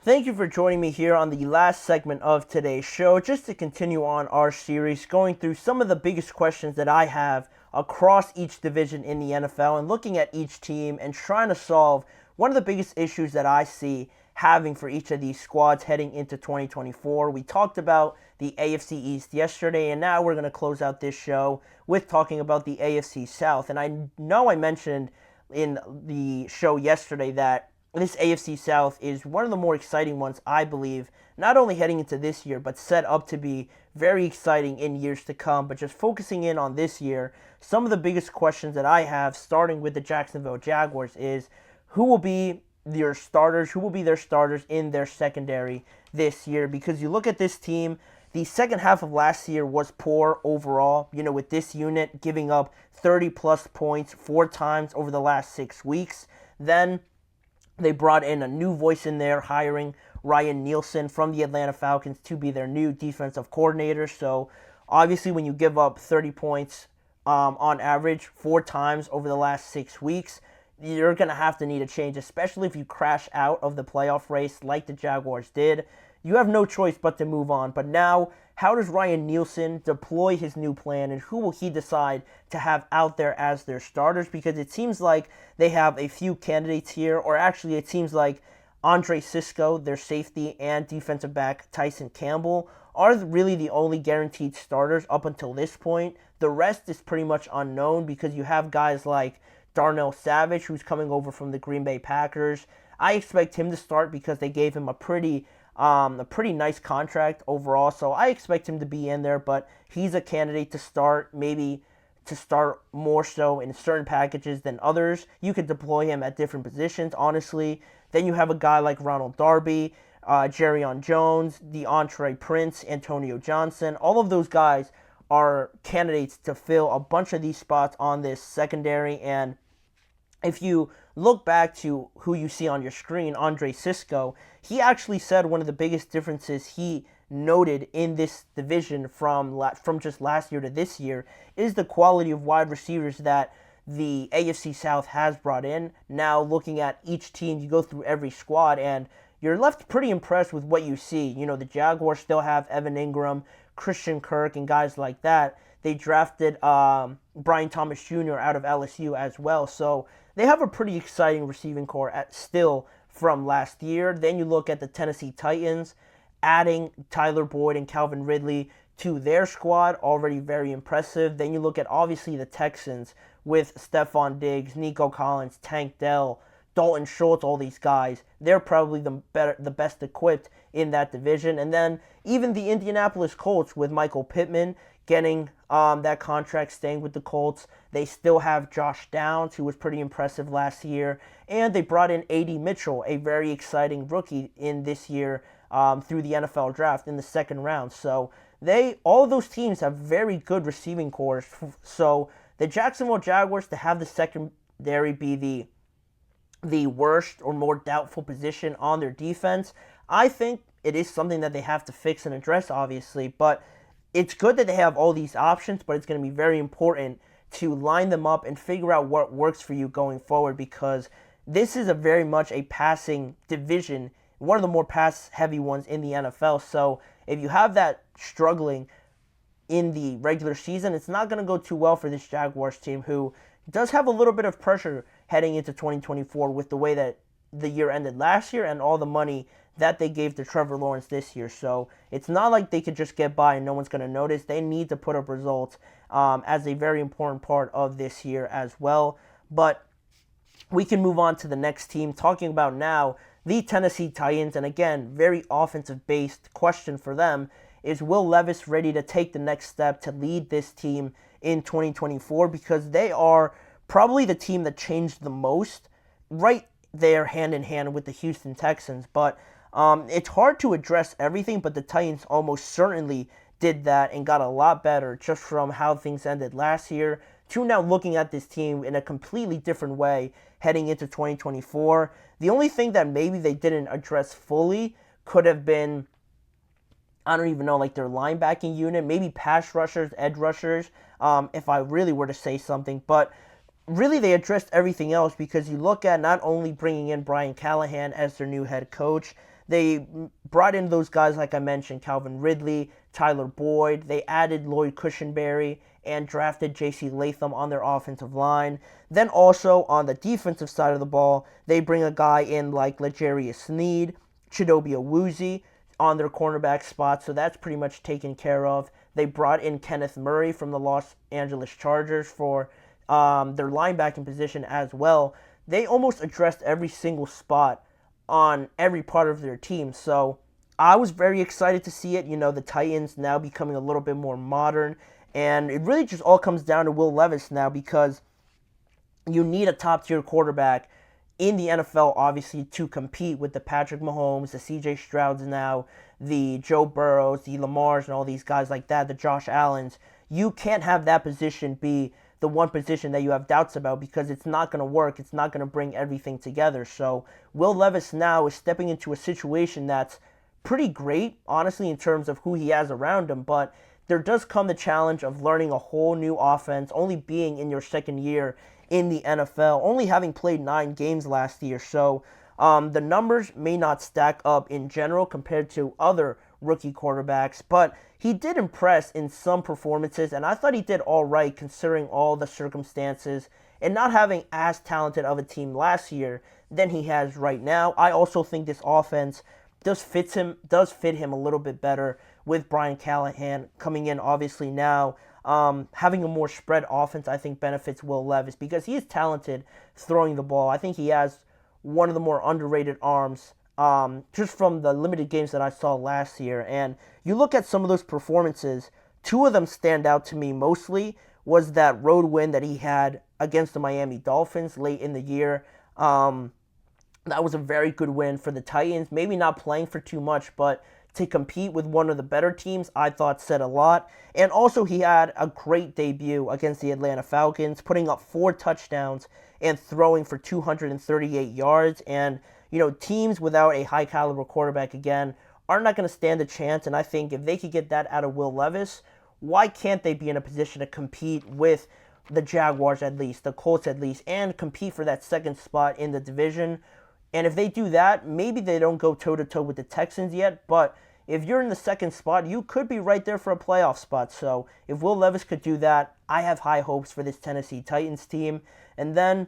Thank you for joining me here on the last segment of today's show, just to continue on our series, going through some of the biggest questions that I have across each division in the NFL and looking at each team and trying to solve one of the biggest issues that I see having for each of these squads heading into 2024. We talked about the AFC East yesterday, and now we're going to close out this show with talking about the AFC South. And I know I mentioned in the show yesterday that this AFC South is one of the more exciting ones, I believe, not only heading into this year, but set up to be very exciting in years to come. But just focusing in on this year, some of the biggest questions that I have, starting with the Jacksonville Jaguars, is who will be their starters, who will be their starters in their secondary this year? Because you look at this team, the second half of last year was poor overall, with this unit giving up 30-plus points 4 times over the last 6 weeks. Then they brought in a new voice in there, hiring Ryan Nielsen from the Atlanta Falcons to be their new defensive coordinator. So obviously when you give up 30 points on average 4 times over the last 6 weeks, you're going to have to need a change, especially if you crash out of the playoff race like the Jaguars did. You have no choice but to move on. But now, how does Ryan Nielsen deploy his new plan, and who will he decide to have out there as their starters? Because it seems like they have a few candidates here, or actually it seems like Andre Cisco, their safety, and defensive back Tyson Campbell are really the only guaranteed starters up until this point. The rest is pretty much unknown because you have guys like Darnell Savage, who's coming over from the Green Bay Packers. I expect him to start because they gave him a pretty nice contract overall, so I expect him to be in there, but he's a candidate to start, maybe to start more so in certain packages than others. You could deploy him at different positions, honestly. Then you have a guy like Ronald Darby, Jerrion Jones, DeAndre Prince, Antonio Johnson. All of those guys are candidates to fill a bunch of these spots on this secondary. And if you look back to who you see on your screen, Andre Cisco, he actually said one of the biggest differences he noted in this division from just last year to this year is the quality of wide receivers that the AFC South has brought in. Now, looking at each team, you go through every squad, and you're left pretty impressed with what you see. The Jaguars still have Evan Ingram, Christian Kirk, and guys like that. They drafted Brian Thomas Jr. out of LSU as well. So they have a pretty exciting receiving core still from last year. Then you look at the Tennessee Titans, adding Tyler Boyd and Calvin Ridley to their squad, already very impressive. Then you look at, obviously, the Texans with Stephon Diggs, Nico Collins, Tank Dell, Dalton Schultz, all these guys. They're probably the best equipped in that division. And then even the Indianapolis Colts with Michael Pittman getting that contract, staying with the Colts. They still have Josh Downs, who was pretty impressive last year. And they brought in A.D. Mitchell, a very exciting rookie in this year through the NFL draft in the second round. So all of those teams have very good receiving cores. So the Jacksonville Jaguars, to have the secondary be the worst or more doubtful position on their defense, I think it is something that they have to fix and address, obviously. But it's good that they have all these options, but it's going to be very important to line them up and figure out what works for you going forward, because this is a very much a passing division, one of the more pass-heavy ones in the NFL. So if you have that struggling in the regular season, it's not going to go too well for this Jaguars team, who does have a little bit of pressure heading into 2024 with the way that the year ended last year and all the money that they gave to Trevor Lawrence this year. So it's not like they could just get by and no one's going to notice. They need to put up results as a very important part of this year as well. But we can move on to the next team, talking about now the Tennessee Titans. And again, very offensive-based question for them. Is Will Levis ready to take the next step to lead this team in 2024? Because they are probably the team that changed the most, right there hand in hand with the Houston Texans. But it's hard to address everything, but the Titans almost certainly did that and got a lot better just from how things ended last year to now looking at this team in a completely different way heading into 2024. The only thing that maybe they didn't address fully could have been, I don't even know, like their linebacking unit, maybe pass rushers, edge rushers, if I really were to say something. But really they addressed everything else, because you look at not only bringing in Brian Callahan as their new head coach, they brought in those guys like I mentioned, Calvin Ridley, Tyler Boyd. They added Lloyd Cushenberry and drafted J.C. Latham on their offensive line. Then also on the defensive side of the ball, they bring a guy in like L'Jarius Sneed, Chidobe Awuzie on their cornerback spot, so that's pretty much taken care of. They brought in Kenneth Murray from the Los Angeles Chargers for their linebacking position as well. They almost addressed every single spot on every part of their team. So I was very excited to see it. The Titans now becoming a little bit more modern. And it really just all comes down to Will Levis now, because you need a top-tier quarterback in the NFL, obviously, to compete with the Patrick Mahomes, the CJ Strouds now, the Joe Burrows, the Lamars, and all these guys like that, the Josh Allens. You can't have that position be the one position that you have doubts about, because it's not going to work. It's not going to bring everything together. So Will Levis now is stepping into a situation that's pretty great, honestly, in terms of who he has around him. But there does come the challenge of learning a whole new offense, only being in your second year in the NFL, only having played 9 games last year. So the numbers may not stack up in general compared to other rookie quarterbacks, but he did impress in some performances, and I thought he did all right considering all the circumstances and not having as talented of a team last year than he has right now. I also think this offense does fit him a little bit better with Brian Callahan coming in, obviously now. Having a more spread offense, I think, benefits Will Levis, because he is talented throwing the ball. I think he has one of the more underrated arms, just from the limited games that I saw last year. And you look at some of those performances, 2 of them stand out to me mostly. Was that road win that he had against the Miami Dolphins late in the year. That was a very good win for the Titans. Maybe not playing for too much, but to compete with one of the better teams, I thought said a lot. And also he had a great debut against the Atlanta Falcons, putting up 4 touchdowns and throwing for 238 yards. And, teams without a high caliber quarterback, again, are not going to stand a chance. And I think if they could get that out of Will Levis, why can't they be in a position to compete with the Jaguars at least, the Colts at least, and compete for that second spot in the division? And if they do that, maybe they don't go toe-to-toe with the Texans yet, but if you're in the second spot, you could be right there for a playoff spot. So if Will Levis could do that, I have high hopes for this Tennessee Titans team. And then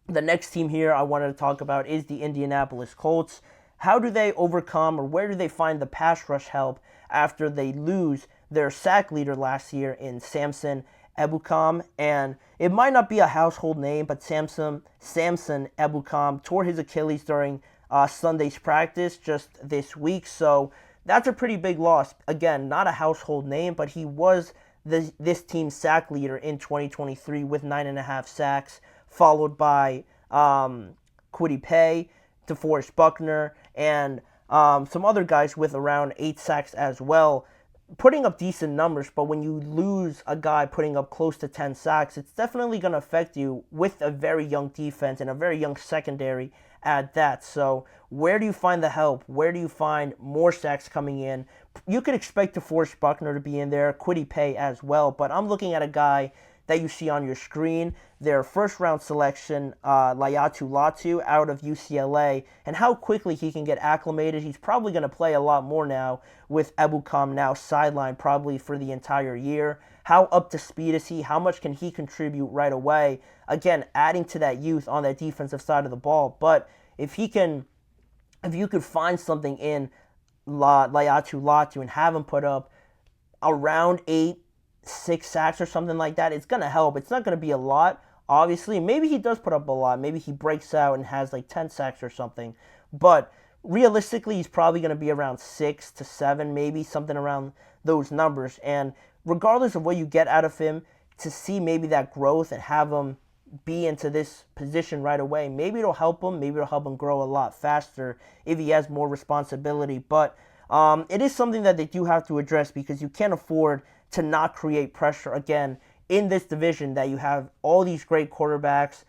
the next team here I wanted to talk about is the Indianapolis Colts. How do they overcome, or where do they find the pass rush help after they lose their sack leader last year in Samson Ebukam? And it might not be a household name, but Samson Ebukam tore his Achilles during Sunday's practice just this week. So that's a pretty big loss. Again, not a household name, but he was this team's sack leader in 2023 with 9.5 sacks, followed by Kwity Paye, DeForest Buckner, and some other guys with around 8 sacks as well, putting up decent numbers. But when you lose a guy putting up close to 10 sacks, it's definitely going to affect you with a very young defense and a very young secondary at that. So where do you find the help? Where do you find more sacks coming in? You could expect DeForest Buckner to be in there, Kwity Paye as well, but I'm looking at a guy that you see on your screen, their first-round selection, Laiatu Latu, out of UCLA, and how quickly he can get acclimated. He's probably going to play a lot more now with Ebukam now sidelined probably for the entire year. How up to speed is he? How much can he contribute right away? Again, adding to that youth on that defensive side of the ball. But if you could find something in Laiatu Latu and have him put up around 6 sacks or something like that, it's going to help. It's not going to be a lot, obviously. Maybe he does put up a lot. Maybe he breaks out and has like 10 sacks or something. But realistically, he's probably going to be around 6 to 7, maybe something around those numbers. And regardless of what you get out of him, to see maybe that growth and have him be into this position right away, maybe it'll help him. Maybe it'll help him grow a lot faster if he has more responsibility. But it is something that they do have to address, because you can't afford to not create pressure again in this division that you have all these great quarterbacks.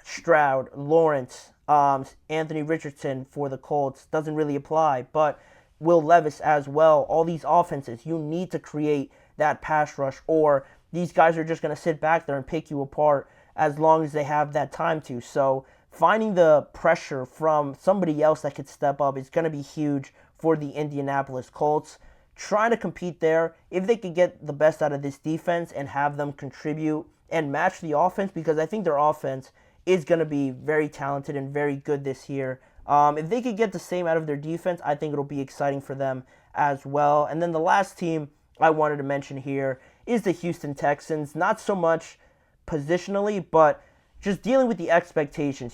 Stroud, Lawrence, Anthony Richardson for the Colts doesn't really apply, but Will Levis as well. All these offenses, you need to create that pass rush, or these guys are just going to sit back there and pick you apart as long as they have that time to. So finding the pressure from somebody else that could step up is going to be huge for the Indianapolis Colts. Trying to compete there, if they could get the best out of this defense and have them contribute and match the offense, because I think their offense is going to be very talented and very good this year. If they could get the same out of their defense, I think it'll be exciting for them as well. And then the last team I wanted to mention here is the Houston Texans. Not so much positionally, but just dealing with the expectations.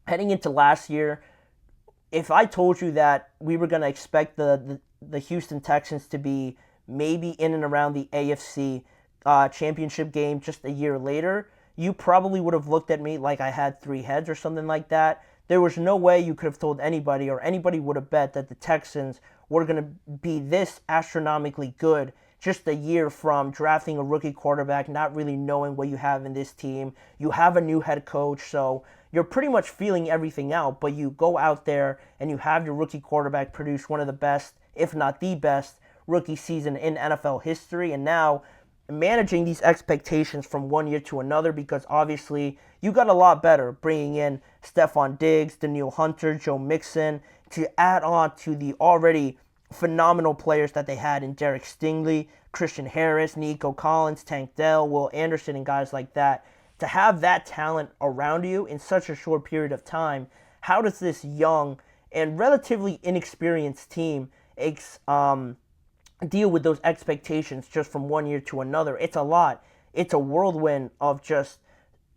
Heading into last year, if I told you that we were going to expect the Houston Texans to be maybe in and around the AFC championship game just a year later, you probably would have looked at me like I had three heads or something like that. There was no way you could have told anybody, or anybody would have bet that the Texans were going to be this astronomically good just a year from drafting a rookie quarterback, not really knowing what you have in this team. You have a new head coach, so you're pretty much feeling everything out, but you go out there and you have your rookie quarterback produce one of the best, if not the best, rookie season in NFL history, and now managing these expectations from one year to another, because obviously you got a lot better bringing in Stephon Diggs, Danielle Hunter, Joe Mixon, to add on to the already phenomenal players that they had in Derek Stingley, Christian Harris, Nico Collins, Tank Dell, Will Anderson, and guys like that. To have that talent around you in such a short period of time, how does this young and relatively inexperienced team deal with those expectations just from one year to another? It's a lot. It's a whirlwind of just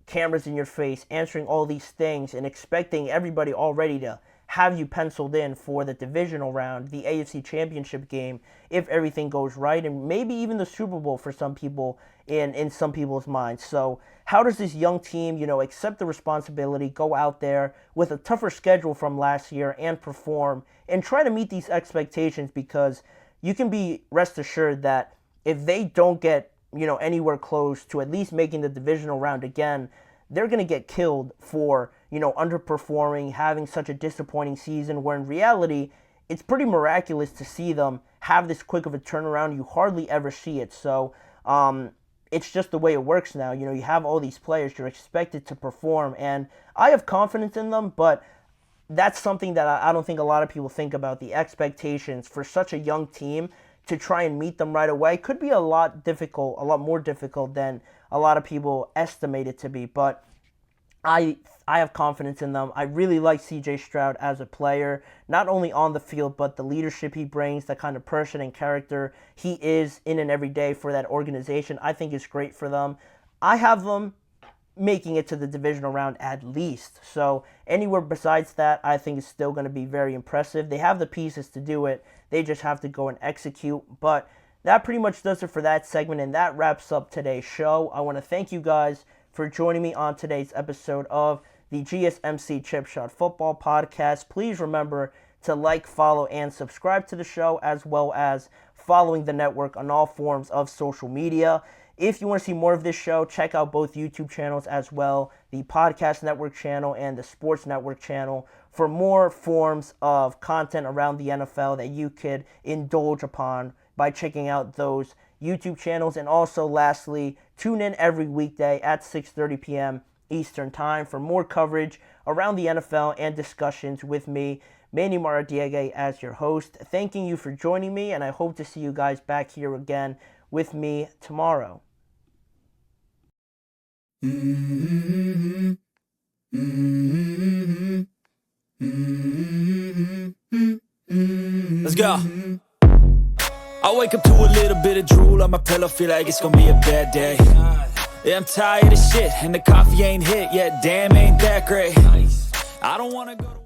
cameras in your face, answering all these things, and expecting everybody already to have you penciled in for the divisional round, the AFC Championship game, if everything goes right, and maybe even the Super Bowl for some people in some people's minds. So how does this young team, accept the responsibility, go out there with a tougher schedule from last year and perform and try to meet these expectations? Because you can be rest assured that if they don't get, anywhere close to at least making the divisional round again, they're going to get killed for, underperforming, having such a disappointing season, where in reality, it's pretty miraculous to see them have this quick of a turnaround. You hardly ever see it. So it's just the way it works now. You have all these players, you're expected to perform, and I have confidence in them, but that's something that I don't think a lot of people think about. The expectations for such a young team to try and meet them right away could be a lot more difficult than a lot of people estimate it to be. But I have confidence in them. I really like CJ Stroud as a player, not only on the field, but the leadership he brings, the kind of person and character he is in and every day for that organization, I think is great for them. I have them making it to the divisional round at least. So anywhere besides that, I think is still going to be very impressive. They have the pieces to do it. They just have to go and execute. But that pretty much does it for that segment, and that wraps up today's show. I want to thank you guys for joining me on today's episode of the GSMC Chip Shot Football Podcast. Please remember to like, follow, and subscribe to the show, as well as following the network on all forms of social media. If you want to see more of this show, check out both YouTube channels as well, the Podcast Network channel and the Sports Network channel, for more forms of content around the NFL that you could indulge upon by checking out those YouTube channels. And also, lastly, tune in every weekday at 6:30 p.m. Eastern Time for more coverage around the NFL and discussions with me, Manny Maradiegue, as your host. Thanking you for joining me, and I hope to see you guys back here again with me tomorrow. Let's go. I wake up to a little bit of drool on my pillow, feel like it's gonna be a bad day. Yeah, I'm tired of shit, and the coffee ain't hit yet, damn, ain't that great. I don't wanna go to